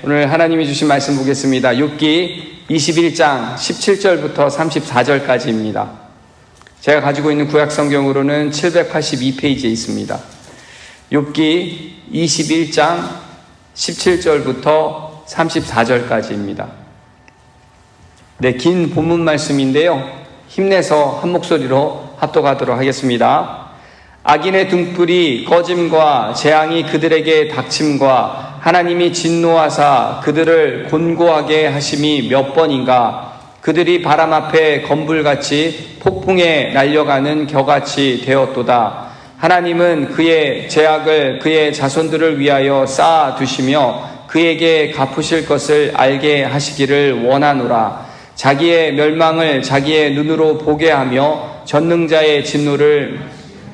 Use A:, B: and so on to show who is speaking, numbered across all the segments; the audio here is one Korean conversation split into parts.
A: 오늘 하나님이 주신 말씀 보겠습니다. 욥기 21장 17절부터 34절까지입니다. 제가 가지고 있는 구약성경으로는 782페이지에 있습니다. 욥기 21장 17절부터 34절까지입니다. 네, 긴 본문 말씀인데요. 힘내서 한 목소리로 합독하도록 하겠습니다. 악인의 등불이 꺼짐과 재앙이 그들에게 닥침과 하나님이 진노하사 그들을 곤고하게 하심이 몇 번인가. 그들이 바람 앞에 건불같이 폭풍에 날려가는 겨같이 되었도다. 하나님은 그의 죄악을 그의 자손들을 위하여 쌓아두시며 그에게 갚으실 것을 알게 하시기를 원하노라. 자기의 멸망을 자기의 눈으로 보게 하며 전능자의 진노를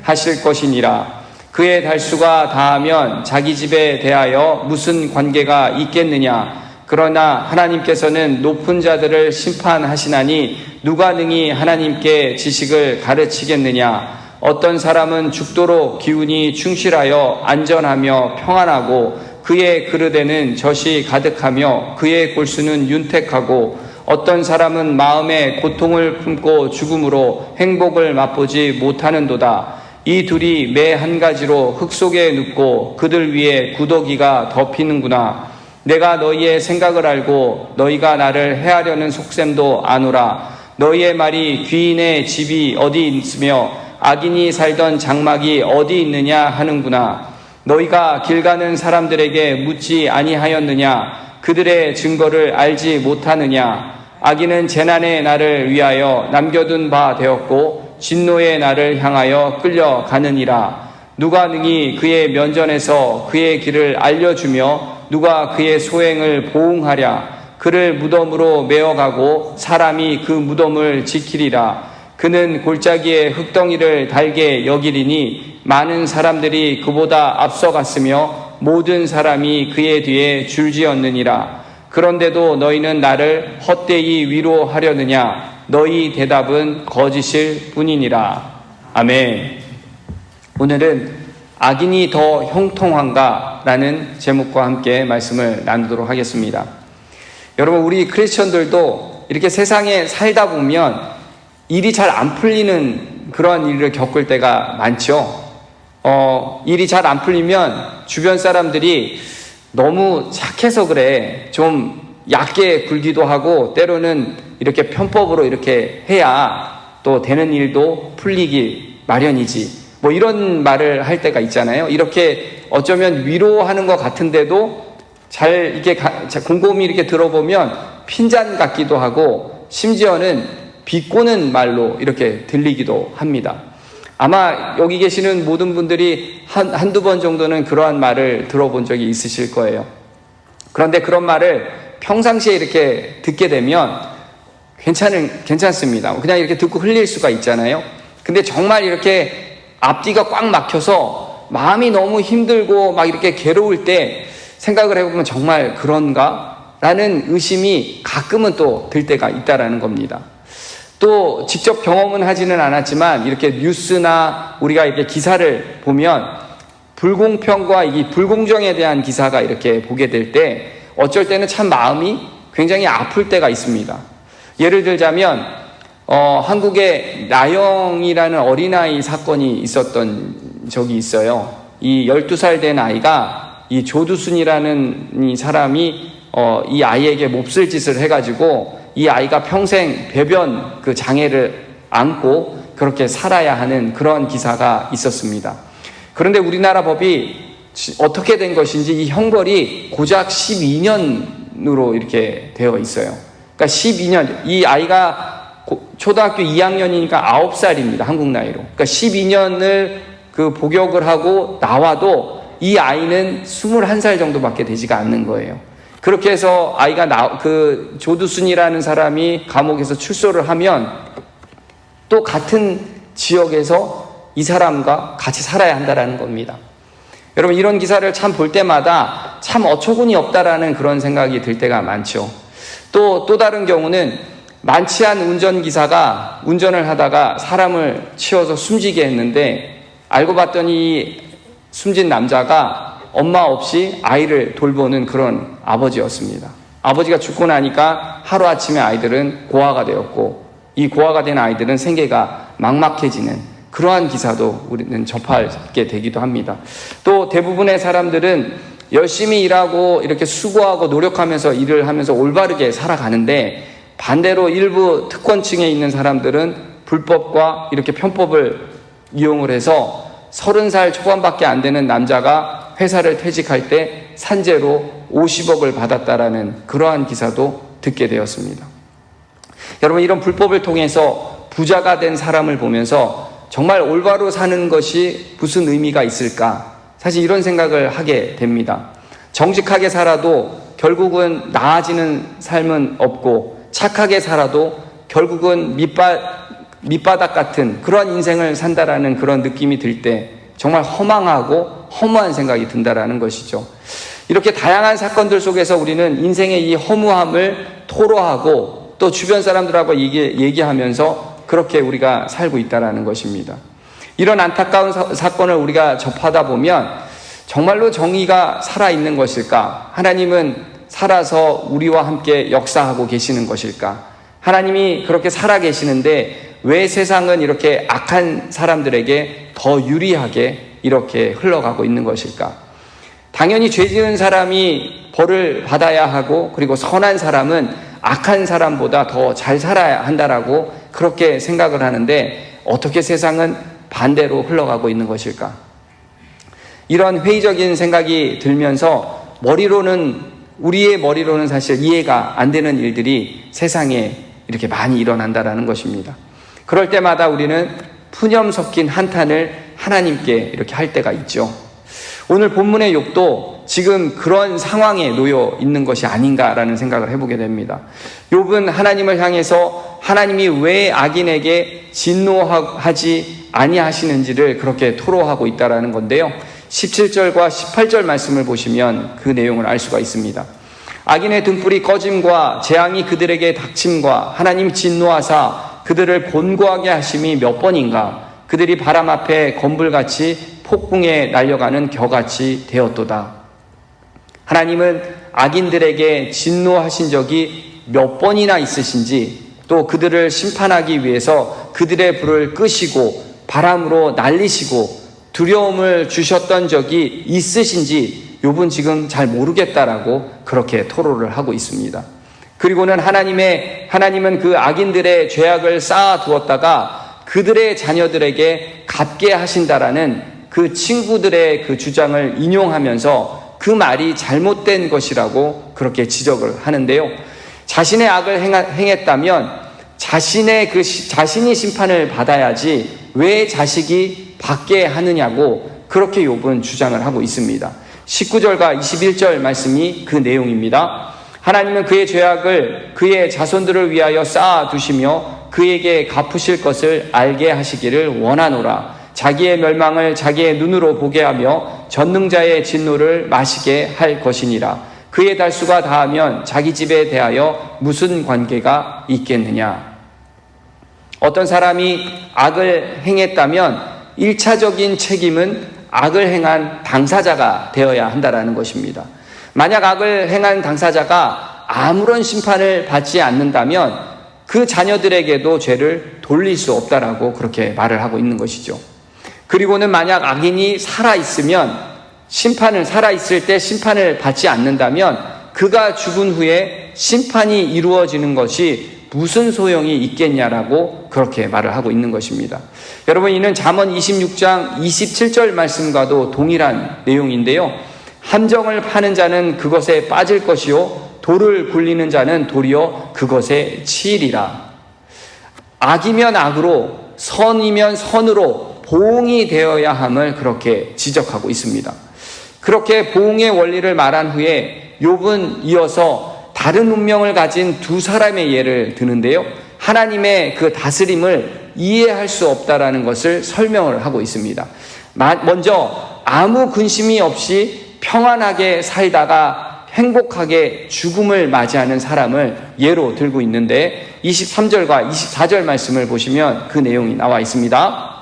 A: 하실 것이니라. 그의 달수가 다하면 자기 집에 대하여 무슨 관계가 있겠느냐. 그러나 하나님께서는 높은 자들을 심판하시나니 누가 능히 하나님께 지식을 가르치겠느냐. 어떤 사람은 죽도록 기운이 충실하여 안전하며 평안하고 그의 그릇에는 젖이 가득하며 그의 골수는 윤택하고 어떤 사람은 마음에 고통을 품고 죽음으로 행복을 맛보지 못하는도다. 이 둘이 매 한 가지로 흙 속에 눕고 그들 위에 구더기가 덮이는구나. 내가 너희의 생각을 알고 너희가 나를 해하려는 속셈도 아노라. 너희의 말이 귀인의 집이 어디 있으며 악인이 살던 장막이 어디 있느냐 하는구나. 너희가 길 가는 사람들에게 묻지 아니하였느냐. 그들의 증거를 알지 못하느냐. 악인은 재난의 날을 위하여 남겨둔 바 되었고 진노의 날을 향하여 끌려가느니라. 누가 능히 그의 면전에서 그의 길을 알려주며 누가 그의 소행을 보응하랴. 그를 무덤으로 메어가고 사람이 그 무덤을 지키리라. 그는 골짜기에 흙덩이를 달게 여기리니 많은 사람들이 그보다 앞서갔으며 모든 사람이 그의 뒤에 줄지었느니라. 그런데도 너희는 나를 헛되이 위로하려느냐. 너희 대답은 거짓일 뿐이니라. 아멘. 오늘은 악인이 더 형통한가? 라는 제목과 함께 말씀을 나누도록 하겠습니다. 여러분, 우리 크리스천들도 이렇게 세상에 살다 보면 일이 잘 안 풀리는 그런 일을 겪을 때가 많죠. 일이 잘 안 풀리면 주변 사람들이 너무 착해서 그래. 좀 얕게 굴기도 하고 때로는 이렇게 편법으로 이렇게 해야 또 되는 일도 풀리기 마련이지. 뭐 이런 말을 할 때가 있잖아요. 이렇게 어쩌면 위로하는 것 같은데도 잘 이렇게 곰곰이 이렇게 들어보면 핀잔 같기도 하고 심지어는 비꼬는 말로 이렇게 들리기도 합니다. 아마 여기 계시는 모든 분들이 한두 번 정도는 그러한 말을 들어본 적이 있으실 거예요. 그런데 그런 말을 평상시에 이렇게 듣게 되면 괜찮습니다. 그냥 이렇게 듣고 흘릴 수가 있잖아요. 근데 정말 이렇게 앞뒤가 꽉 막혀서 마음이 너무 힘들고 막 이렇게 괴로울 때 생각을 해보면 정말 그런가? 라는 의심이 가끔은 또 들 때가 있다라는 겁니다. 또 직접 경험은 하지는 않았지만 이렇게 뉴스나 우리가 이렇게 기사를 보면 불공평과 이 불공정에 대한 기사가 이렇게 보게 될 때 어쩔 때는 참 마음이 굉장히 아플 때가 있습니다. 예를 들자면 한국에 나영이라는 어린아이 사건이 있었던 적이 있어요. 이 12살 된 아이가 이 조두순이라는 이 사람이 이 아이에게 몹쓸 짓을 해가지고 이 아이가 평생 배변 그 장애를 안고 그렇게 살아야 하는 그런 기사가 있었습니다. 그런데 우리나라 법이 어떻게 된 것인지 이 형벌이 고작 12년으로 이렇게 되어 있어요. 그러니까 12년, 이 아이가 초등학교 2학년이니까 9살입니다. 한국 나이로. 그러니까 12년을 그 복역을 하고 나와도 이 아이는 21살 정도밖에 되지가 않는 거예요. 그렇게 해서 아이가 그 조두순이라는 사람이 감옥에서 출소를 하면 또 같은 지역에서 이 사람과 같이 살아야 한다라는 겁니다. 여러분, 이런 기사를 참 볼 때마다 참 어처구니 없다라는 그런 생각이 들 때가 많죠. 또 다른 경우는 많지 않은 운전기사가 운전을 하다가 사람을 치어서 숨지게 했는데 알고 봤더니 숨진 남자가 엄마 없이 아이를 돌보는 그런 아버지였습니다. 아버지가 죽고 나니까 하루아침에 아이들은 고아가 되었고, 이 고아가 된 아이들은 생계가 막막해지는 그러한 기사도 우리는 접하게 되기도 합니다. 또 대부분의 사람들은 열심히 일하고 이렇게 수고하고 노력하면서 일을 하면서 올바르게 살아가는데, 반대로 일부 특권층에 있는 사람들은 불법과 이렇게 편법을 이용을 해서 30살 초반밖에 안 되는 남자가 회사를 퇴직할 때 산재로 50억을 받았다라는 그러한 기사도 듣게 되었습니다. 여러분, 이런 불법을 통해서 부자가 된 사람을 보면서 정말 올바로 사는 것이 무슨 의미가 있을까? 사실 이런 생각을 하게 됩니다. 정직하게 살아도 결국은 나아지는 삶은 없고, 착하게 살아도 결국은 밑바닥 같은 그런 인생을 산다라는 그런 느낌이 들 때 정말 허망하고 허무한 생각이 든다라는 것이죠. 이렇게 다양한 사건들 속에서 우리는 인생의 이 허무함을 토로하고 또 주변 사람들하고 얘기하면서 그렇게 우리가 살고 있다라는 것입니다. 이런 안타까운 사건을 우리가 접하다 보면 정말로 정의가 살아있는 것일까? 하나님은 살아서 우리와 함께 역사하고 계시는 것일까? 하나님이 그렇게 살아계시는데 왜 세상은 이렇게 악한 사람들에게 더 유리하게 이렇게 흘러가고 있는 것일까? 당연히 죄 지은 사람이 벌을 받아야 하고, 그리고 선한 사람은 악한 사람보다 더 잘 살아야 한다라고 그렇게 생각을 하는데, 어떻게 세상은 반대로 흘러가고 있는 것일까? 이런 회의적인 생각이 들면서 우리의 머리로는 사실 이해가 안 되는 일들이 세상에 이렇게 많이 일어난다라는 것입니다. 그럴 때마다 우리는 푸념 섞인 한탄을 하나님께 이렇게 할 때가 있죠. 오늘 본문의 욥도 지금 그런 상황에 놓여 있는 것이 아닌가라는 생각을 해보게 됩니다. 욥은 하나님을 향해서 하나님이 왜 악인에게 진노하지 아니하시는지를 그렇게 토로하고 있다라는 건데요. 17절과 18절 말씀을 보시면 그 내용을 알 수가 있습니다. 악인의 등불이 꺼짐과 재앙이 그들에게 닥침과 하나님 진노하사 그들을 곤고하게 하심이 몇 번인가? 그들이 바람 앞에 건불같이 폭풍에 날려가는 겨같이 되었도다. 하나님은 악인들에게 진노하신 적이 몇 번이나 있으신지, 또 그들을 심판하기 위해서 그들의 불을 끄시고 바람으로 날리시고 두려움을 주셨던 적이 있으신지 욥은 지금 잘 모르겠다라고 그렇게 토로를 하고 있습니다. 그리고는 하나님은 그 악인들의 죄악을 쌓아두었다가 그들의 자녀들에게 갚게 하신다라는 그 친구들의 그 주장을 인용하면서 그 말이 잘못된 것이라고 그렇게 지적을 하는데요. 자신의 악을 행했다면 자신이 심판을 받아야지 왜 자식이 받게 하느냐고 그렇게 욥은 주장을 하고 있습니다. 19절과 21절 말씀이 그 내용입니다. 하나님은 그의 죄악을 그의 자손들을 위하여 쌓아두시며 그에게 갚으실 것을 알게 하시기를 원하노라. 자기의 멸망을 자기의 눈으로 보게 하며 전능자의 진노를 마시게 할 것이니라. 그의 달수가 다하면 자기 집에 대하여 무슨 관계가 있겠느냐. 어떤 사람이 악을 행했다면 1차적인 책임은 악을 행한 당사자가 되어야 한다라는 것입니다. 만약 악을 행한 당사자가 아무런 심판을 받지 않는다면 그 자녀들에게도 죄를 돌릴 수 없다라고 그렇게 말을 하고 있는 것이죠. 그리고는 만약 악인이 살아있을 때 심판을 받지 않는다면 그가 죽은 후에 심판이 이루어지는 것이 무슨 소용이 있겠냐라고 그렇게 말을 하고 있는 것입니다. 여러분, 이는 잠언 26장 27절 말씀과도 동일한 내용인데요. 함정을 파는 자는 그것에 빠질 것이요 돌을 굴리는 자는 도리어 그것에 치이리라. 악이면 악으로, 선이면 선으로 보응이 되어야 함을 그렇게 지적하고 있습니다. 그렇게 보응의 원리를 말한 후에 욥은 이어서 다른 운명을 가진 두 사람의 예를 드는데요. 하나님의 그 다스림을 이해할 수 없다라는 것을 설명을 하고 있습니다. 먼저 아무 근심이 없이 평안하게 살다가 행복하게 죽음을 맞이하는 사람을 예로 들고 있는데 23절과 24절 말씀을 보시면 그 내용이 나와 있습니다.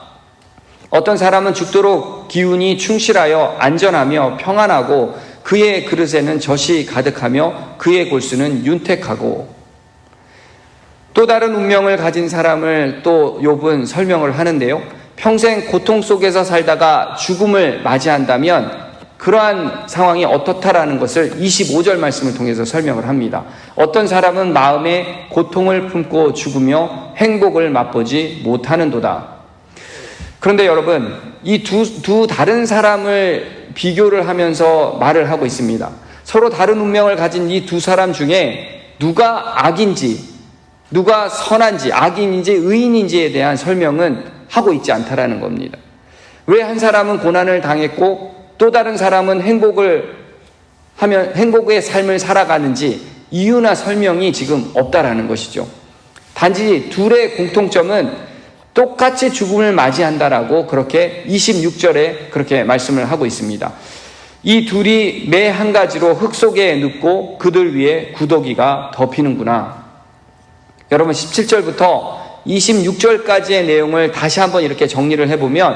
A: 어떤 사람은 죽도록 기운이 충실하여 안전하며 평안하고 그의 그릇에는 젖이 가득하며 그의 골수는 윤택하고. 또 다른 운명을 가진 사람을 또 욥은 설명을 하는데요. 평생 고통 속에서 살다가 죽음을 맞이한다면 그러한 상황이 어떻다라는 것을 25절 말씀을 통해서 설명을 합니다. 어떤 사람은 마음에 고통을 품고 죽으며 행복을 맛보지 못하는도다. 그런데 여러분, 이 두 다른 사람을 비교를 하면서 말을 하고 있습니다. 서로 다른 운명을 가진 이 두 사람 중에 누가 악인지, 누가 선한지, 악인인지 의인인지에 대한 설명은 하고 있지 않다라는 겁니다. 왜 한 사람은 고난을 당했고 또 다른 사람은 행복의 삶을 살아가는지 이유나 설명이 지금 없다라는 것이죠. 단지 둘의 공통점은 똑같이 죽음을 맞이한다라고 그렇게 26절에 그렇게 말씀을 하고 있습니다. 이 둘이 매 한 가지로 흙 속에 눕고 그들 위에 구더기가 덮이는구나. 여러분 17절부터 26절까지의 내용을 다시 한번 이렇게 정리를 해보면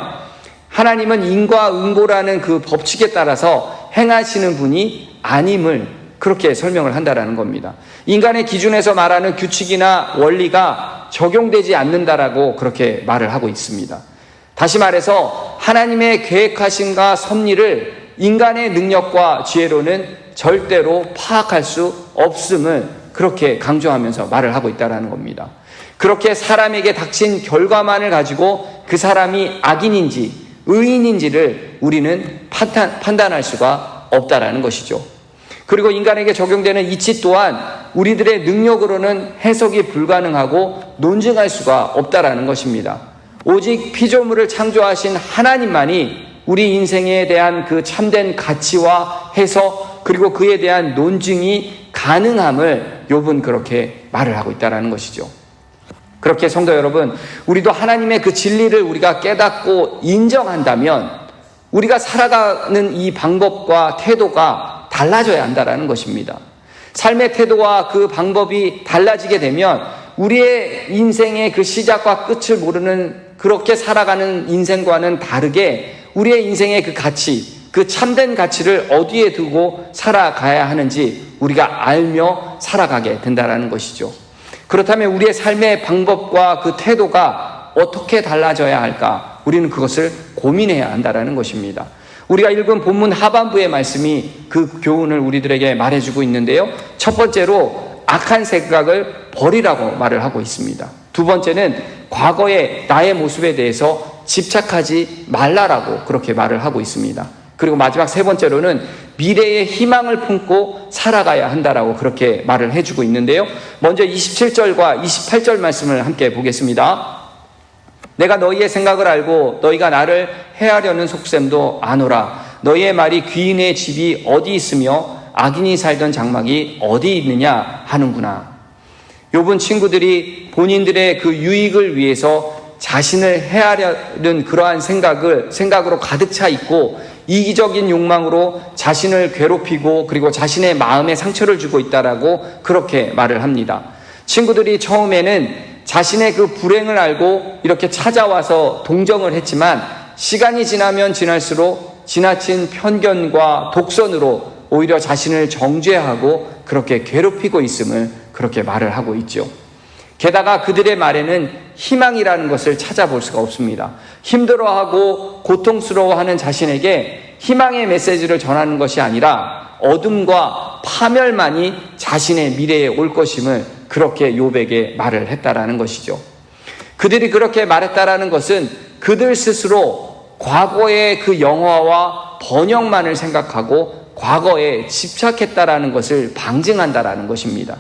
A: 하나님은 인과 응보라는 그 법칙에 따라서 행하시는 분이 아님을 그렇게 설명을 한다라는 겁니다. 인간의 기준에서 말하는 규칙이나 원리가 적용되지 않는다라고 그렇게 말을 하고 있습니다. 다시 말해서 하나님의 계획하심과 섭리를 인간의 능력과 지혜로는 절대로 파악할 수 없음을 그렇게 강조하면서 말을 하고 있다라는 겁니다. 그렇게 사람에게 닥친 결과만을 가지고 그 사람이 악인인지 의인인지를 우리는 판단할 수가 없다라는 것이죠. 그리고 인간에게 적용되는 이치 또한 우리들의 능력으로는 해석이 불가능하고 논증할 수가 없다라는 것입니다. 오직 피조물을 창조하신 하나님만이 우리 인생에 대한 그 참된 가치와 해석 그리고 그에 대한 논증이 가능함을 욥은 그렇게 말을 하고 있다라는 것이죠. 그렇게 성도 여러분, 우리도 하나님의 그 진리를 우리가 깨닫고 인정한다면 우리가 살아가는 이 방법과 태도가 달라져야 한다는 것입니다. 삶의 태도와 그 방법이 달라지게 되면 우리의 인생의 그 시작과 끝을 모르는 그렇게 살아가는 인생과는 다르게 우리의 인생의 그 가치, 그 참된 가치를 어디에 두고 살아가야 하는지 우리가 알며 살아가게 된다는 것이죠. 그렇다면 우리의 삶의 방법과 그 태도가 어떻게 달라져야 할까? 우리는 그것을 고민해야 한다는 것입니다. 우리가 읽은 본문 하반부의 말씀이 그 교훈을 우리들에게 말해주고 있는데요. 첫 번째로 악한 생각을 버리라고 말을 하고 있습니다. 두 번째는 과거의 나의 모습에 대해서 집착하지 말라라고 그렇게 말을 하고 있습니다. 그리고 마지막 세 번째로는 미래의 희망을 품고 살아가야 한다라고 그렇게 말을 해주고 있는데요. 먼저 27절과 28절 말씀을 함께 보겠습니다. 내가 너희의 생각을 알고 너희가 나를 해하려는 속셈도 아노라. 너희의 말이 귀인의 집이 어디 있으며 악인이 살던 장막이 어디 있느냐 하는구나. 욥은 친구들이 본인들의 그 유익을 위해서 자신을 해하려는 그러한 생각으로 가득 차 있고 이기적인 욕망으로 자신을 괴롭히고 그리고 자신의 마음에 상처를 주고 있다라고 그렇게 말을 합니다. 친구들이 처음에는 자신의 그 불행을 알고 이렇게 찾아와서 동정을 했지만 시간이 지나면 지날수록 지나친 편견과 독선으로 오히려 자신을 정죄하고 그렇게 괴롭히고 있음을 그렇게 말을 하고 있죠. 게다가 그들의 말에는 희망이라는 것을 찾아볼 수가 없습니다. 힘들어하고 고통스러워하는 자신에게 희망의 메시지를 전하는 것이 아니라 어둠과 파멸만이 자신의 미래에 올 것임을 그렇게 욥에게 말을 했다라는 것이죠. 그들이 그렇게 말했다라는 것은 그들 스스로 과거의 그 영화와 번영만을 생각하고 과거에 집착했다라는 것을 방증한다라는 것입니다.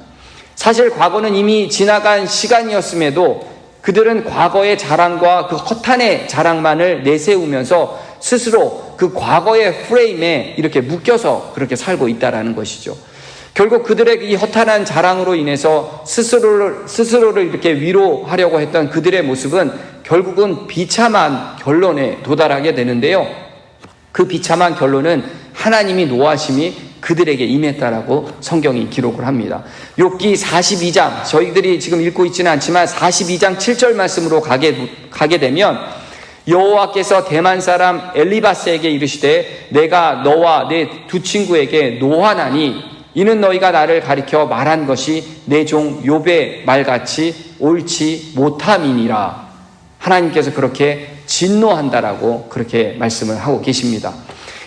A: 사실 과거는 이미 지나간 시간이었음에도 그들은 과거의 자랑과 그 허탄의 자랑만을 내세우면서 스스로 그 과거의 프레임에 이렇게 묶여서 그렇게 살고 있다라는 것이죠. 결국 그들의 이 허탄한 자랑으로 인해서 스스로를 이렇게 위로하려고 했던 그들의 모습은 결국은 비참한 결론에 도달하게 되는데요. 그 비참한 결론은 하나님이 노하심이 그들에게 임했다라고 성경이 기록을 합니다. 욥기 42장, 저희들이 지금 읽고 있지는 않지만 42장 7절 말씀으로 가게 되면 여호와께서 대만 사람 엘리바스에게 이르시되 내가 너와 내 두 친구에게 노하나니 이는 너희가 나를 가리켜 말한 것이 내 종 욥의 말같이 옳지 못함이니라. 하나님께서 그렇게 진노한다라고 그렇게 말씀을 하고 계십니다.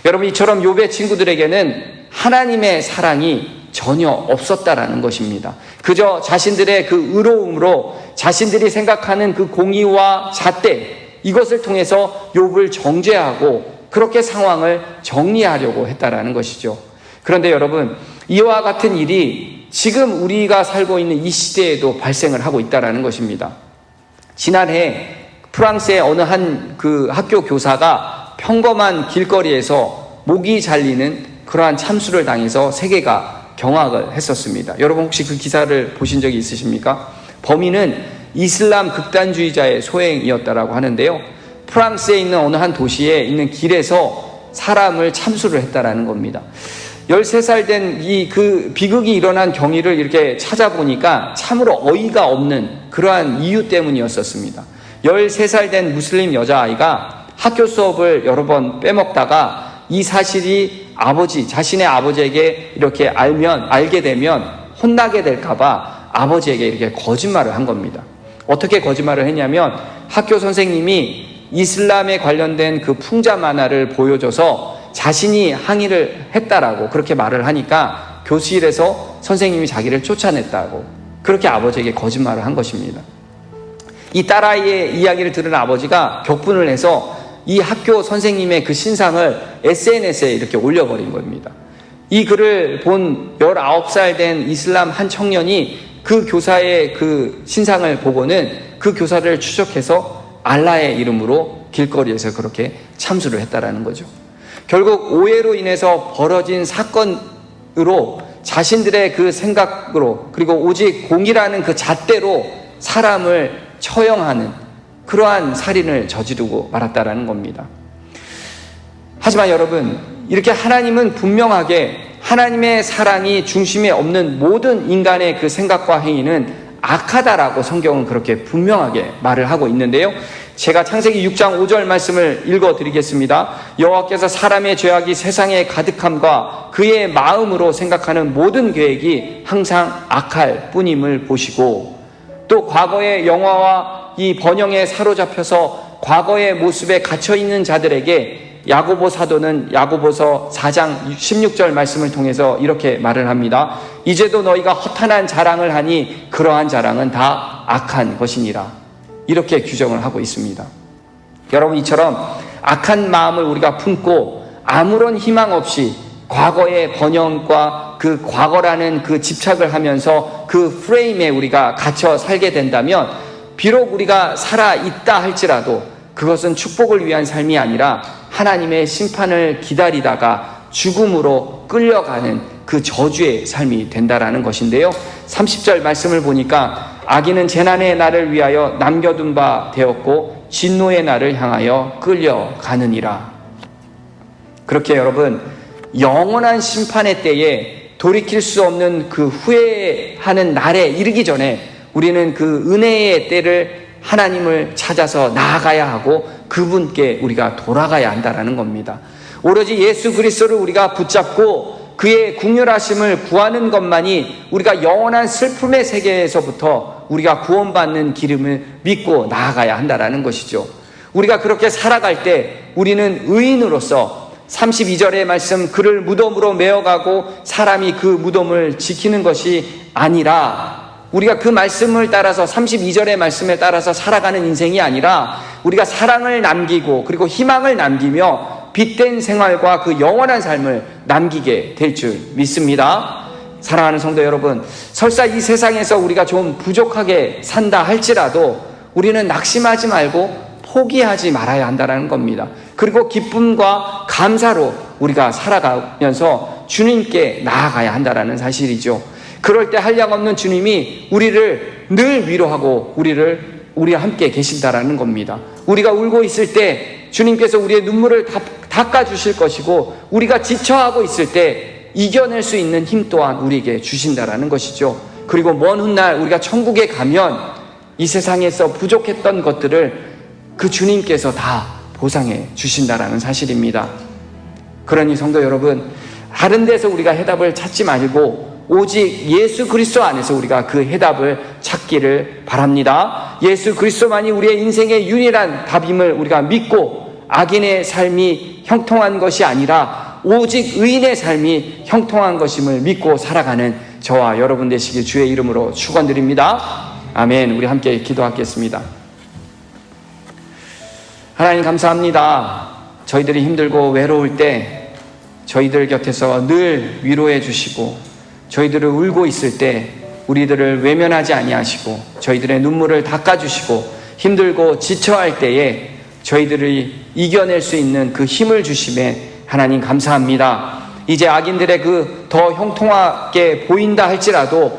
A: 여러분, 이처럼 욥의 친구들에게는 하나님의 사랑이 전혀 없었다라는 것입니다. 그저 자신들의 그 의로움으로 자신들이 생각하는 그 공의와 잣대, 이것을 통해서 욥을 정죄하고 그렇게 상황을 정리하려고 했다라는 것이죠. 그런데 여러분, 이와 같은 일이 지금 우리가 살고 있는 이 시대에도 발생을 하고 있다라는 것입니다. 지난해 프랑스의 어느 한 그 학교 교사가 평범한 길거리에서 목이 잘리는 그러한 참수를 당해서 세계가 경악을 했었습니다. 여러분, 혹시 그 기사를 보신 적이 있으십니까? 범인은 이슬람 극단주의자의 소행이었다라고 하는데요. 프랑스에 있는 어느 한 도시에 있는 길에서 사람을 참수를 했다라는 겁니다. 13살 된 이 그 비극이 일어난 경위를 이렇게 찾아보니까 참으로 어이가 없는 그러한 이유 때문이었었습니다. 13살 된 무슬림 여자아이가 학교 수업을 여러 번 빼먹다가 이 사실이 자신의 아버지에게 이렇게 알게 되면 혼나게 될까봐 아버지에게 이렇게 거짓말을 한 겁니다. 어떻게 거짓말을 했냐면 학교 선생님이 이슬람에 관련된 그 풍자 만화를 보여줘서 자신이 항의를 했다라고 그렇게 말을 하니까 교실에서 선생님이 자기를 쫓아냈다고 그렇게 아버지에게 거짓말을 한 것입니다. 이 딸아이의 이야기를 들은 아버지가 격분을 해서 이 학교 선생님의 그 신상을 SNS에 이렇게 올려버린 겁니다. 이 글을 본 19살 된 이슬람 한 청년이 그 교사의 그 신상을 보고는 그 교사를 추적해서 알라의 이름으로 길거리에서 그렇게 참수를 했다라는 거죠. 결국 오해로 인해서 벌어진 사건으로 자신들의 그 생각으로 그리고 오직 공의라는 그 잣대로 사람을 처형하는 그러한 살인을 저지르고 말았다라는 겁니다. 하지만 여러분, 이렇게 하나님은 분명하게 하나님의 사랑이 중심에 없는 모든 인간의 그 생각과 행위는 악하다라고 성경은 그렇게 분명하게 말을 하고 있는데요. 제가 창세기 6장 5절 말씀을 읽어드리겠습니다. 여호와께서 사람의 죄악이 세상에 가득함과 그의 마음으로 생각하는 모든 계획이 항상 악할 뿐임을 보시고, 또 과거의 영화와 이 번영에 사로잡혀서 과거의 모습에 갇혀있는 자들에게 야고보 사도는 야고보서 4장 16절 말씀을 통해서 이렇게 말을 합니다. 이제도 너희가 허탄한 자랑을 하니 그러한 자랑은 다 악한 것이니라. 이렇게 규정을 하고 있습니다. 여러분, 이처럼 악한 마음을 우리가 품고 아무런 희망 없이 과거의 번영과 그 과거라는 그 집착을 하면서 그 프레임에 우리가 갇혀 살게 된다면 비록 우리가 살아있다 할지라도 그것은 축복을 위한 삶이 아니라 하나님의 심판을 기다리다가 죽음으로 끌려가는 그 저주의 삶이 된다라는 것인데요. 30절 말씀을 보니까 악인은 재난의 날을 위하여 남겨둔 바 되었고 진노의 날을 향하여 끌려가느니라. 그렇게 여러분, 영원한 심판의 때에 돌이킬 수 없는 그 후회하는 날에 이르기 전에 우리는 그 은혜의 때를 하나님을 찾아서 나아가야 하고 그분께 우리가 돌아가야 한다는 겁니다. 오로지 예수 그리스도를 우리가 붙잡고 그의 긍휼하심을 구하는 것만이 우리가 영원한 슬픔의 세계에서부터 우리가 구원받는 기름을 믿고 나아가야 한다는 것이죠. 우리가 그렇게 살아갈 때 우리는 의인으로서 32절의 말씀, 그를 무덤으로 메어가고 사람이 그 무덤을 지키는 것이 아니라, 우리가 그 말씀을 따라서 32절의 말씀에 따라서 살아가는 인생이 아니라 우리가 사랑을 남기고 그리고 희망을 남기며 빛된 생활과 그 영원한 삶을 남기게 될 줄 믿습니다. 사랑하는 성도 여러분, 설사 이 세상에서 우리가 좀 부족하게 산다 할지라도 우리는 낙심하지 말고 포기하지 말아야 한다는 겁니다. 그리고 기쁨과 감사로 우리가 살아가면서 주님께 나아가야 한다는 사실이죠. 그럴 때 한량없는 주님이 우리를 늘 위로하고 우리와 함께 계신다라는 겁니다. 우리가 울고 있을 때 주님께서 우리의 눈물을 닦아주실 것이고, 우리가 지쳐하고 있을 때 이겨낼 수 있는 힘 또한 우리에게 주신다라는 것이죠. 그리고 먼 훗날 우리가 천국에 가면 이 세상에서 부족했던 것들을 그 주님께서 다 보상해 주신다라는 사실입니다. 그러니 성도 여러분, 다른 데서 우리가 해답을 찾지 말고 오직 예수 그리스도 안에서 우리가 그 해답을 찾기를 바랍니다. 예수 그리스도만이 우리의 인생의 유일한 답임을 우리가 믿고 악인의 삶이 형통한 것이 아니라 오직 의인의 삶이 형통한 것임을 믿고 살아가는 저와 여러분 되시길 주의 이름으로 축원드립니다. 아멘. 우리 함께 기도하겠습니다. 하나님 감사합니다. 저희들이 힘들고 외로울 때 저희들 곁에서 늘 위로해 주시고 저희들을 울고 있을 때 우리들을 외면하지 아니하시고 저희들의 눈물을 닦아주시고 힘들고 지쳐할 때에 저희들이 이겨낼 수 있는 그 힘을 주심에 하나님 감사합니다. 이제 악인들의 그 더 형통하게 보인다 할지라도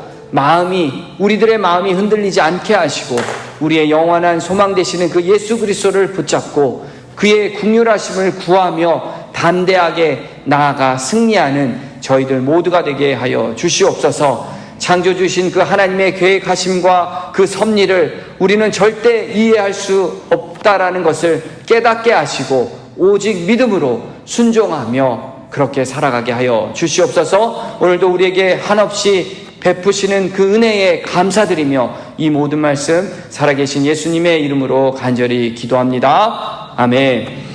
A: 우리들의 마음이 흔들리지 않게 하시고 우리의 영원한 소망 되시는 그 예수 그리스도를 붙잡고 그의 긍휼하심을 구하며 담대하게 나아가 승리하는 저희들 모두가 되게 하여 주시옵소서. 창조주신 그 하나님의 계획하심과 그 섭리를 우리는 절대 이해할 수 없다라는 것을 깨닫게 하시고 오직 믿음으로 순종하며 그렇게 살아가게 하여 주시옵소서. 오늘도 우리에게 한없이 베푸시는 그 은혜에 감사드리며 이 모든 말씀 살아계신 예수님의 이름으로 간절히 기도합니다. 아멘.